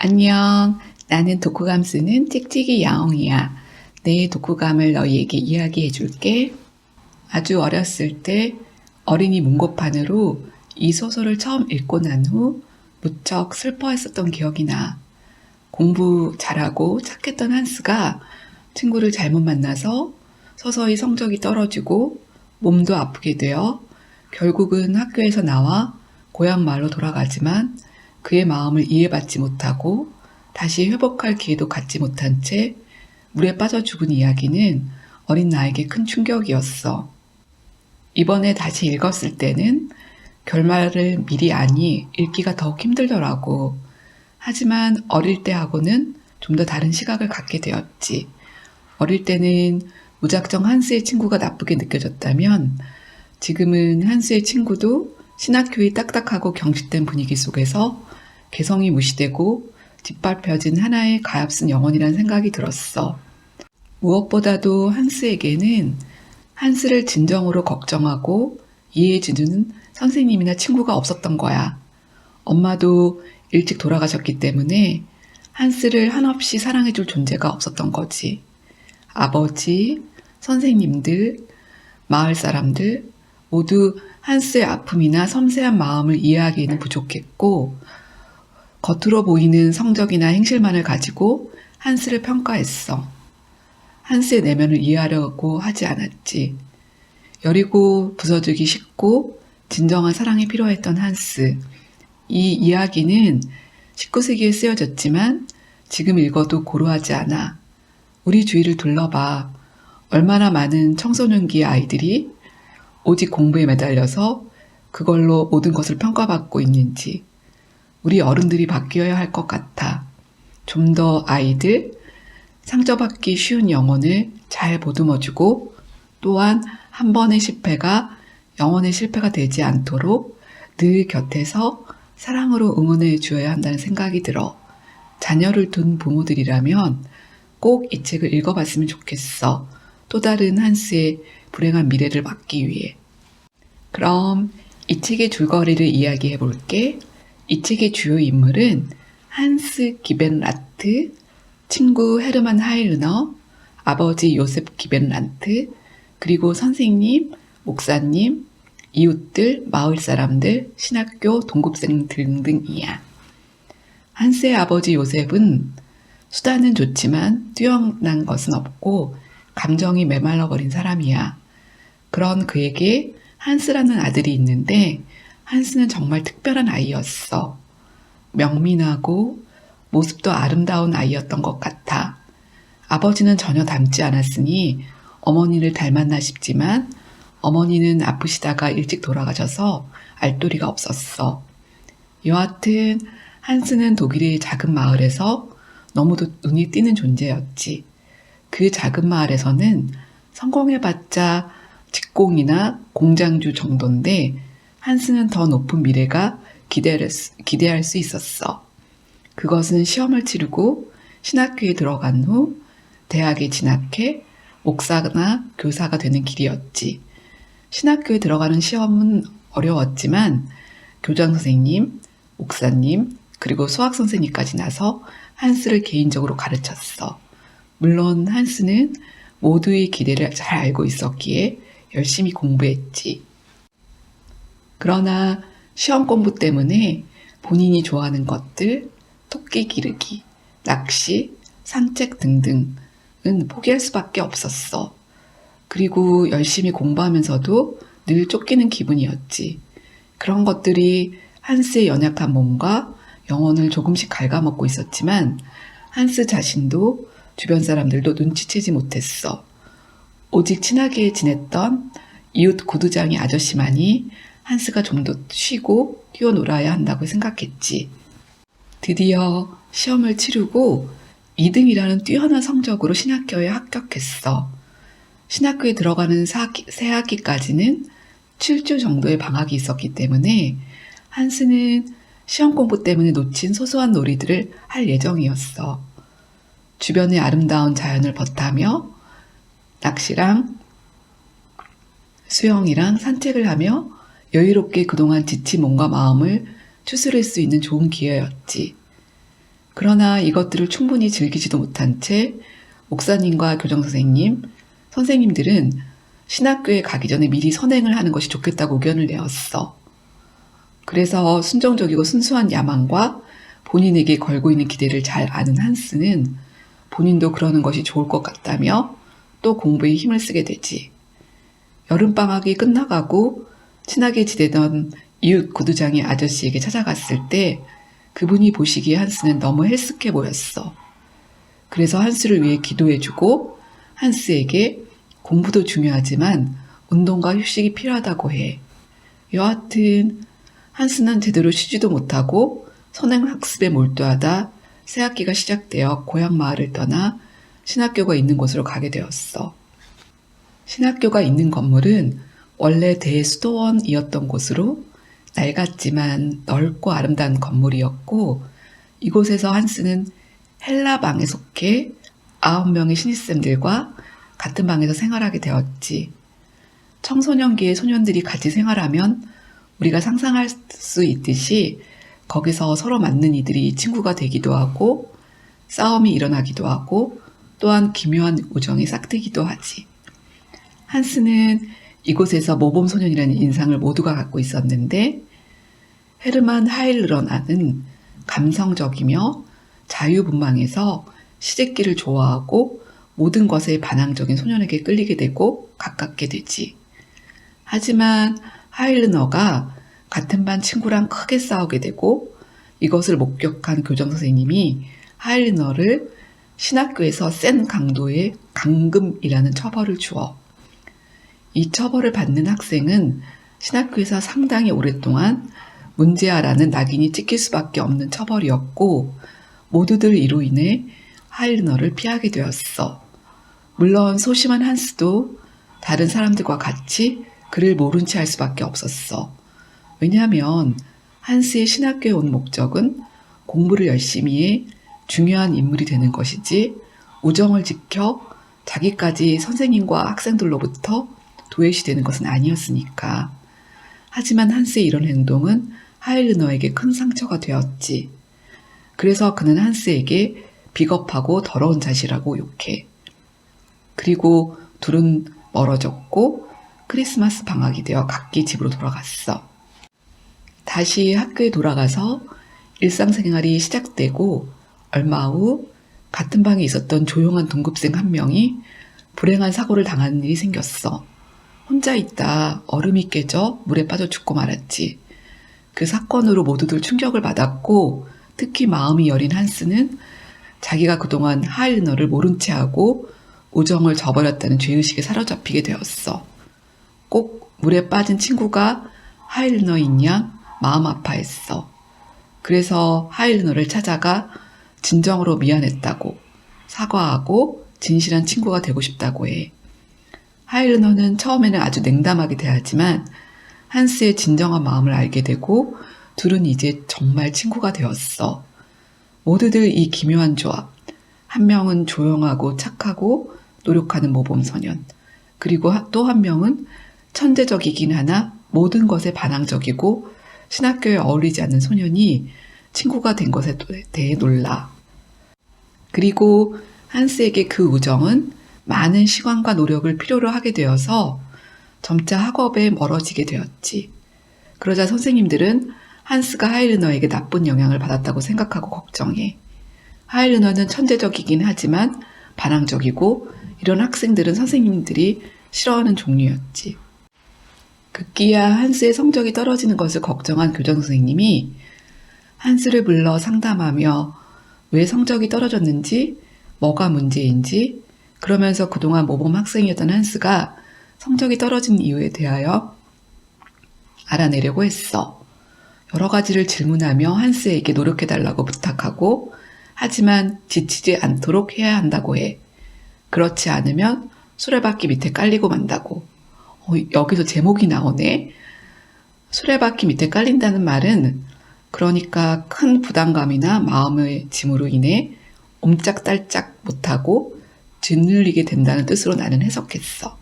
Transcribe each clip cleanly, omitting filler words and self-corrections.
안녕. 나는 독후감 쓰는 찍찍이 야옹이야. 내 독후감을 너희에게 이야기해 줄게. 아주 어렸을 때 어린이 문고판으로 이 소설을 처음 읽고 난 후 무척 슬퍼했었던 기억이 나. 공부 잘하고 착했던 한스가 친구를 잘못 만나서 서서히 성적이 떨어지고 몸도 아프게 되어 결국은 학교에서 나와 고향 마을로 돌아가지만 그의 마음을 이해받지 못하고 다시 회복할 기회도 갖지 못한 채 물에 빠져 죽은 이야기는 어린 나에게 큰 충격이었어. 이번에 다시 읽었을 때는 결말을 미리 아니 읽기가 더욱 힘들더라고. 하지만 어릴 때하고는 좀 더 다른 시각을 갖게 되었지. 어릴 때는 무작정 한스의 친구가 나쁘게 느껴졌다면 지금은 한스의 친구도 신학교의 딱딱하고 경직된 분위기 속에서 개성이 무시되고 뒷밟혀진 하나의 가엾은 영혼이란 생각이 들었어. 무엇보다도 한스에게는 한스를 진정으로 걱정하고 이해해주는 선생님이나 친구가 없었던 거야. 엄마도 일찍 돌아가셨기 때문에 한스를 한없이 사랑해줄 존재가 없었던 거지. 아버지, 선생님들, 마을 사람들 모두 한스의 아픔이나 섬세한 마음을 이해하기에는 부족했고 겉으로 보이는 성적이나 행실만을 가지고 한스를 평가했어. 한스의 내면을 이해하려고 하지 않았지. 여리고 부서지기 쉽고 진정한 사랑이 필요했던 한스. 이 이야기는 19세기에 쓰여졌지만 지금 읽어도 고루하지 않아. 우리 주위를 둘러봐. 얼마나 많은 청소년기의 아이들이 오직 공부에 매달려서 그걸로 모든 것을 평가받고 있는지. 우리 어른들이 바뀌어야 할 것 같아. 좀 더 아이들, 상처받기 쉬운 영혼을 잘 보듬어주고 또한 한 번의 실패가 영혼의 실패가 되지 않도록 늘 곁에서 사랑으로 응원해 주어야 한다는 생각이 들어. 자녀를 둔 부모들이라면 꼭 이 책을 읽어봤으면 좋겠어. 또 다른 한스의 불행한 미래를 막기 위해. 그럼 이 책의 줄거리를 이야기해 볼게. 이 책의 주요 인물은 한스 기벤란트, 친구 헤르만 하일르너, 아버지 요셉 기벤란트, 그리고 선생님, 목사님, 이웃들, 마을 사람들, 신학교 동급생 등등이야. 한스의 아버지 요셉은 수단은 좋지만 뛰어난 것은 없고 감정이 메말라버린 사람이야. 그런 그에게 한스라는 아들이 있는데 한스는 정말 특별한 아이였어. 명민하고 모습도 아름다운 아이였던 것 같아. 아버지는 전혀 닮지 않았으니 어머니를 닮았나 싶지만 어머니는 아프시다가 일찍 돌아가셔서 알도리가 없었어. 여하튼 한스는 독일의 작은 마을에서 너무도 눈이 띄는 존재였지. 그 작은 마을에서는 성공해봤자 직공이나 공장주 정도인데 한스는 더 높은 미래가 기대할 수 있었어. 그것은 시험을 치르고 신학교에 들어간 후 대학에 진학해 목사나 교사가 되는 길이었지. 신학교에 들어가는 시험은 어려웠지만 교장 선생님, 목사님, 그리고 수학 선생님까지 나서 한스를 개인적으로 가르쳤어. 물론 한스는 모두의 기대를 잘 알고 있었기에 열심히 공부했지. 그러나 시험 공부 때문에 본인이 좋아하는 것들, 토끼 기르기, 낚시, 산책 등등은 포기할 수밖에 없었어. 그리고 열심히 공부하면서도 늘 쫓기는 기분이었지. 그런 것들이 한스의 연약한 몸과 영혼을 조금씩 갉아먹고 있었지만 한스 자신도 주변 사람들도 눈치채지 못했어. 오직 친하게 지냈던 이웃 구두장이 아저씨만이 한스가 좀 더 쉬고 뛰어놀아야 한다고 생각했지. 드디어 시험을 치르고 2등이라는 뛰어난 성적으로 신학교에 합격했어. 신학교에 들어가는 새 학기까지는 7주 정도의 방학이 있었기 때문에 한스는 시험 공부 때문에 놓친 소소한 놀이들을 할 예정이었어. 주변의 아름다운 자연을 벗하며 낚시랑 수영이랑 산책을 하며 여유롭게 그동안 지친 몸과 마음을 추스릴 수 있는 좋은 기회였지. 그러나 이것들을 충분히 즐기지도 못한 채 목사님과 교정선생님, 선생님들은 신학교에 가기 전에 미리 선행을 하는 것이 좋겠다고 의견을 내었어. 그래서 순종적이고 순수한 야망과 본인에게 걸고 있는 기대를 잘 아는 한스는 본인도 그러는 것이 좋을 것 같다며 또 공부에 힘을 쓰게 되지. 여름방학이 끝나가고 친하게 지내던 이웃 구두장의 아저씨에게 찾아갔을 때 그분이 보시기에 한스는 너무 헬스케 보였어. 그래서 한스를 위해 기도해주고 한스에게 공부도 중요하지만 운동과 휴식이 필요하다고 해. 여하튼 한스는 제대로 쉬지도 못하고 선행학습에 몰두하다 새학기가 시작되어 고향 마을을 떠나 신학교가 있는 곳으로 가게 되었어. 신학교가 있는 건물은 원래 대수도원이었던 곳으로 낡았지만 넓고 아름다운 건물이었고 이곳에서 한스는 헬라방에 속해 9명의 신입생들과 같은 방에서 생활하게 되었지. 청소년기의 소년들이 같이 생활하면 우리가 상상할 수 있듯이 거기서 서로 맞는 이들이 친구가 되기도 하고 싸움이 일어나기도 하고 또한 기묘한 우정이 싹트기도 하지. 한스는 이곳에서 모범소년이라는 인상을 모두가 갖고 있었는데 헤르만 하일러라는 감성적이며 자유분방해서 시집기를 좋아하고 모든 것에 반항적인 소년에게 끌리게 되고 가깝게 되지. 하지만 하일르너가 같은 반 친구랑 크게 싸우게 되고 이것을 목격한 교정선생님이 하일르너를 신학교에서 센 강도의 감금이라는 처벌을 주어. 이 처벌을 받는 학생은 신학교에서 상당히 오랫동안 문제아라는 낙인이 찍힐 수밖에 없는 처벌이었고 모두들 이로 인해 하일르너를 피하게 되었어. 물론 소심한 한스도 다른 사람들과 같이 그를 모른 채 할 수밖에 없었어. 왜냐하면 한스의 신학교에 온 목적은 공부를 열심히 해 중요한 인물이 되는 것이지 우정을 지켜 자기까지 선생님과 학생들로부터 도외시되는 것은 아니었으니까. 하지만 한스의 이런 행동은 하일르너에게 큰 상처가 되었지. 그래서 그는 한스에게 비겁하고 더러운 자식이라고 욕해. 그리고 둘은 멀어졌고 크리스마스 방학이 되어 각기 집으로 돌아갔어. 다시 학교에 돌아가서 일상생활이 시작되고 얼마 후 같은 방에 있었던 조용한 동급생 한 명이 불행한 사고를 당하는 일이 생겼어. 혼자 있다 얼음이 깨져 물에 빠져 죽고 말았지. 그 사건으로 모두들 충격을 받았고 특히 마음이 여린 한스는 자기가 그동안 하일르너를 모른 채 하고 우정을 저버렸다는 죄의식에 사로잡히게 되었어. 꼭 물에 빠진 친구가 하일르너인 양 마음 아파했어. 그래서 하일르너를 찾아가 진정으로 미안했다고 사과하고 진실한 친구가 되고 싶다고 해. 하일르너는 처음에는 아주 냉담하게 대하지만 한스의 진정한 마음을 알게 되고 둘은 이제 정말 친구가 되었어. 모두들 이 기묘한 조합. 한 명은 조용하고 착하고 노력하는 모범소년. 그리고 또 한 명은 천재적이긴 하나 모든 것에 반항적이고 신학교에 어울리지 않는 소년이 친구가 된 것에 대해 놀라. 그리고 한스에게 그 우정은 많은 시간과 노력을 필요로 하게 되어서 점차 학업에 멀어지게 되었지. 그러자 선생님들은 한스가 하일르너에게 나쁜 영향을 받았다고 생각하고 걱정해. 하일르너는 천재적이긴 하지만 반항적이고 이런 학생들은 선생님들이 싫어하는 종류였지. 급기야 한스의 성적이 떨어지는 것을 걱정한 교정선생님이 한스를 불러 상담하며 왜 성적이 떨어졌는지, 뭐가 문제인지, 그러면서 그동안 모범 학생이었던 한스가 성적이 떨어진 이유에 대하여 알아내려고 했어. 여러 가지를 질문하며 한스에게 노력해달라고 부탁하고 하지만 지치지 않도록 해야 한다고 해. 그렇지 않으면 수레바퀴 밑에 깔리고 만다고. 여기서 제목이 나오네. 수레바퀴 밑에 깔린다는 말은 그러니까 큰 부담감이나 마음의 짐으로 인해 옴짝달짝 못하고 짓눌리게 된다는 뜻으로 나는 해석했어.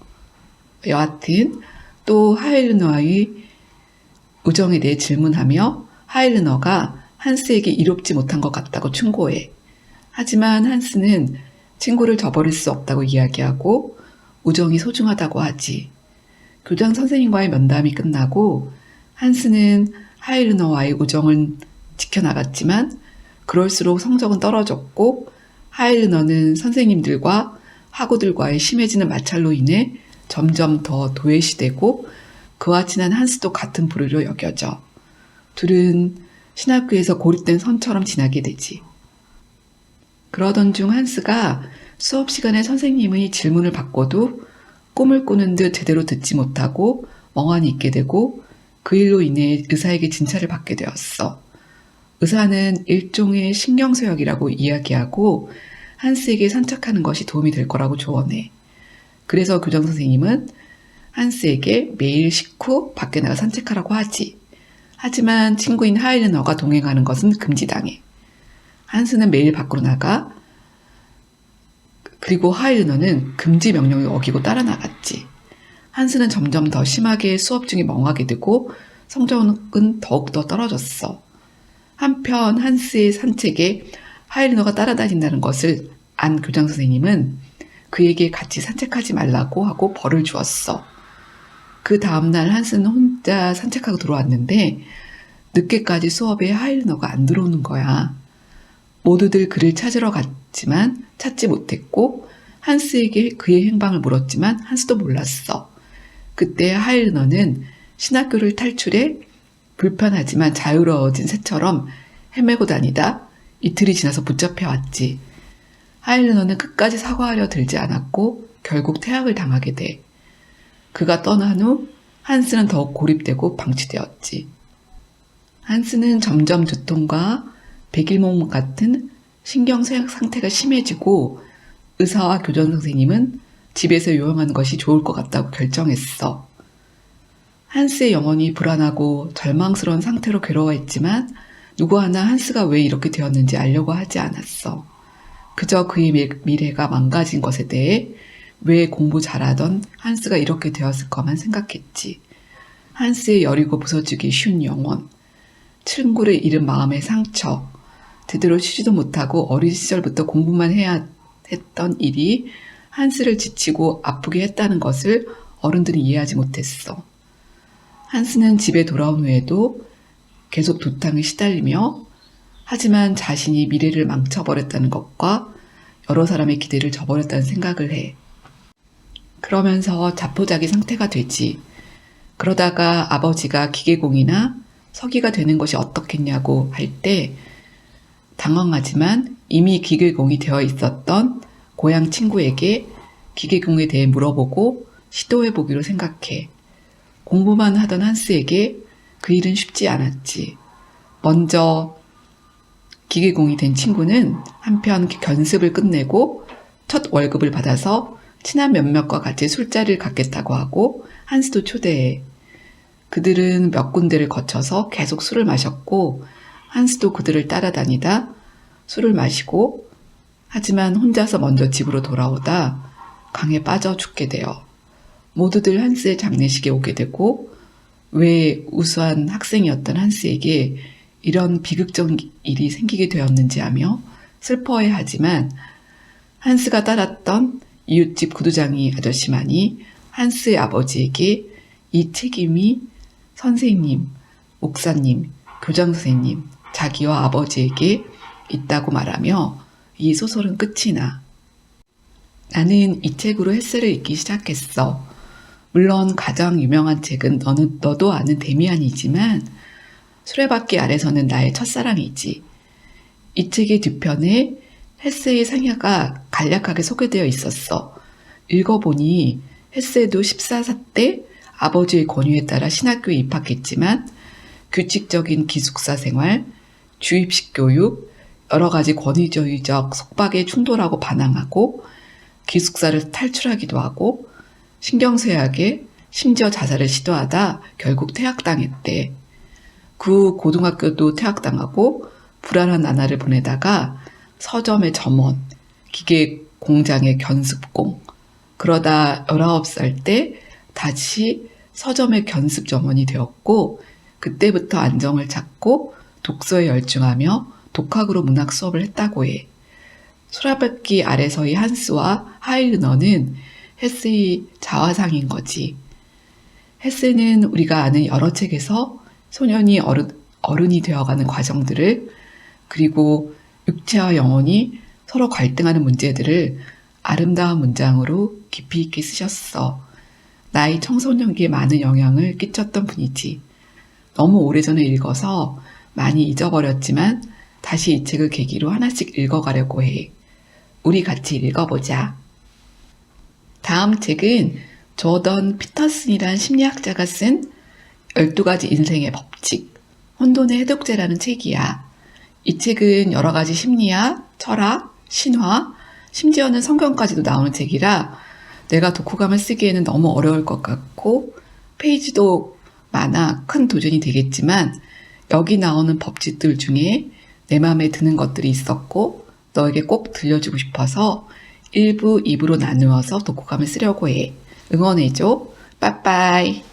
여하튼 또 하일르너의 우정에 대해 질문하며 하일르너가 한스에게 이롭지 못한 것 같다고 충고해. 하지만 한스는 친구를 저버릴 수 없다고 이야기하고 우정이 소중하다고 하지. 교장 선생님과의 면담이 끝나고 한스는 하이르너와의 우정은 지켜나갔지만 그럴수록 성적은 떨어졌고 하이르너는 선생님들과 학우들과의 심해지는 마찰로 인해 점점 더 도외시되고 그와 친한 한스도 같은 부류로 여겨져. 둘은 신학교에서 고립된 선처럼 지나게 되지. 그러던 중 한스가 수업 시간에 선생님의 질문을 받고도 꿈을 꾸는 듯 제대로 듣지 못하고 멍하니 있게 되고 그 일로 인해 의사에게 진찰을 받게 되었어. 의사는 일종의 신경쇠약이라고 이야기하고 한스에게 산책하는 것이 도움이 될 거라고 조언해. 그래서 교장 선생님은 한스에게 매일 식후 밖에 나가 산책하라고 하지. 하지만 친구인 하이르너가 동행하는 것은 금지당해. 한스는 매일 밖으로 나가. 그리고 하이르너는 금지 명령을 어기고 따라 나갔지. 한스는 점점 더 심하게 수업 중에 멍하게 되고 성적은 더욱더 떨어졌어. 한편 한스의 산책에 하이르너가 따라다닌다는 것을 안 교장 선생님은 그에게 같이 산책하지 말라고 하고 벌을 주었어. 그 다음날 한스는 혼자 산책하고 들어왔는데 늦게까지 수업에 하이르너가 안 들어오는 거야. 모두들 그를 찾으러 갔지만 찾지 못했고 한스에게 그의 행방을 물었지만 한스도 몰랐어. 그때 하이르너는 신학교를 탈출해 불편하지만 자유로워진 새처럼 헤매고 다니다 이틀이 지나서 붙잡혀왔지. 하이르너는 끝까지 사과하려 들지 않았고 결국 퇴학을 당하게 돼. 그가 떠난 후 한스는 더욱 고립되고 방치되었지. 한스는 점점 두통과 백일몽 같은 신경쇠약 상태가 심해지고 의사와 교장 선생님은 집에서 요양하는 것이 좋을 것 같다고 결정했어. 한스의 영혼이 불안하고 절망스러운 상태로 괴로워했지만 누구 하나 한스가 왜 이렇게 되었는지 알려고 하지 않았어. 그저 그의 미래가 망가진 것에 대해 왜 공부 잘하던 한스가 이렇게 되었을 거만 생각했지. 한스의 여리고 부서지기 쉬운 영혼, 친구를 잃은 마음의 상처, 제대로 쉬지도 못하고 어린 시절부터 공부만 해야 했던 일이 한스를 지치고 아프게 했다는 것을 어른들이 이해하지 못했어. 한스는 집에 돌아온 후에도 계속 두탕에 시달리며 하지만 자신이 미래를 망쳐버렸다는 것과 여러 사람의 기대를 저버렸다는 생각을 해. 그러면서 자포자기 상태가 되지. 그러다가 아버지가 기계공이나 서기가 되는 것이 어떻겠냐고 할 때 당황하지만 이미 기계공이 되어 있었던 고향 친구에게 기계공에 대해 물어보고 시도해보기로 생각해. 공부만 하던 한스에게 그 일은 쉽지 않았지. 먼저 기계공이 된 친구는 한편 견습을 끝내고 첫 월급을 받아서 친한 몇몇과 같이 술자리를 갖겠다고 하고 한스도 초대해. 그들은 몇 군데를 거쳐서 계속 술을 마셨고 한스도 그들을 따라다니다 술을 마시고 하지만 혼자서 먼저 집으로 돌아오다 강에 빠져 죽게 되어 모두들 한스의 장례식에 오게 되고 왜 우수한 학생이었던 한스에게 이런 비극적 일이 생기게 되었는지 하며 슬퍼해하지만 한스가 따랐던 이웃집 구두장이 아저씨만이 한스의 아버지에게 이 책임이 선생님, 목사님, 교장선생님, 자기와 아버지에게 있다고 말하며 이 소설은 끝이 나. 나는 이 책으로 햇새를 읽기 시작했어. 물론 가장 유명한 책은 너도 아는 데미안이지만 수레바퀴 아래서는 나의 첫사랑이지. 이 책의 뒤편에 햇새의 상야가 간략하게 소개되어 있었어. 읽어보니 햇새도 14사 때 아버지의 권유에 따라 신학교에 입학했지만 규칙적인 기숙사 생활, 주입식 교육, 여러 가지 권위주의적 속박에 충돌하고 반항하고 기숙사를 탈출하기도 하고 신경쇠약에 심지어 자살을 시도하다 결국 퇴학당했대. 그 고등학교도 퇴학당하고 불안한 나날을 보내다가 서점의 점원, 기계 공장의 견습공, 그러다 19살 때 다시 서점의 견습 점원이 되었고 그때부터 안정을 찾고 독서에 열중하며 독학으로 문학 수업을 했다고 해. 소라밖기 아래서의 한스와 하이르너는 헤스의 자화상인 거지. 헤세는 우리가 아는 여러 책에서 소년이 어른이 되어가는 과정들을, 그리고 육체와 영혼이 서로 갈등하는 문제들을 아름다운 문장으로 깊이 있게 쓰셨어. 나의 청소년기에 많은 영향을 끼쳤던 분이지. 너무 오래전에 읽어서 많이 잊어버렸지만 다시 이 책을 계기로 하나씩 읽어가려고 해. 우리 같이 읽어보자. 다음 책은 조던 피터슨이란 심리학자가 쓴 12가지 인생의 법칙, 혼돈의 해독제라는 책이야. 이 책은 여러 가지 심리학, 철학, 신화, 심지어는 성경까지도 나오는 책이라 내가 독후감을 쓰기에는 너무 어려울 것 같고 페이지도 많아 큰 도전이 되겠지만 여기 나오는 법칙들 중에 내 마음에 드는 것들이 있었고 너에게 꼭 들려주고 싶어서 1부, 2부로 나누어서 독후감을 쓰려고 해. 응원해줘. 빠빠이.